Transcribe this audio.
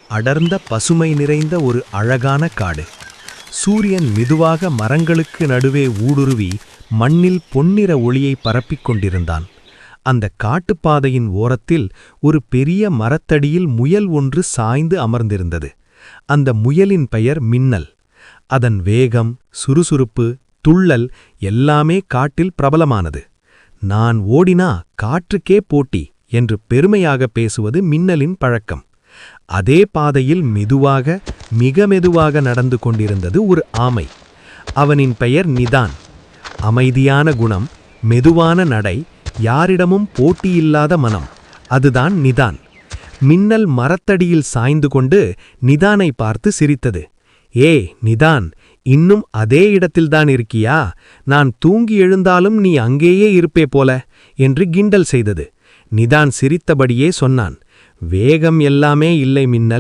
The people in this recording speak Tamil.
அடர்ந்த பசுமை நிறைந்த ஒரு அழகான காடு. சூரியன் மெதுவாக மரங்களுக்கு நடுவே ஊடுருவி மண்ணில் பொன்னிற ஒளியை பரப்பிக் கொண்டிருந்தான். அந்த காட்டுப்பாதையின் ஓரத்தில் ஒரு பெரிய மரத்தடியில் முயல் ஒன்று சாய்ந்து அமர்ந்திருந்தது. அந்த முயலின் பெயர் மின்னல். அதன் வேகம், சுறுசுறுப்பு, துள்ளல் எல்லாமே காட்டில் பிரபலமானது. நான் ஓடினா காற்றுக்கே போட்டி என்று பெருமையாக பேசுவது மின்னலின் பழக்கம். அதே பாதையில் மிக மெதுவாக நடந்து கொண்டிருந்தது ஒரு ஆமை. அவனின் பெயர் நிதான். அமைதியான குணம், மெதுவான நடை, யாரிடமும் போட்டியில்லாத மனம், அதுதான் நிதான். மின்னல் மரத்தடியில் சாய்ந்து கொண்டு நிதானை பார்த்து சிரித்தது. ஏ நிதான், இன்னும் அதே இடத்தில்தான் இருக்கியா? நான் தூங்கி எழுந்தாலும் நீ அங்கேயே இருப்பே போல என்று கிண்டல் செய்தது. நிதான் சிரித்தபடியே சொன்னான், வேகம் எல்லாமே இல்லை மின்னல்.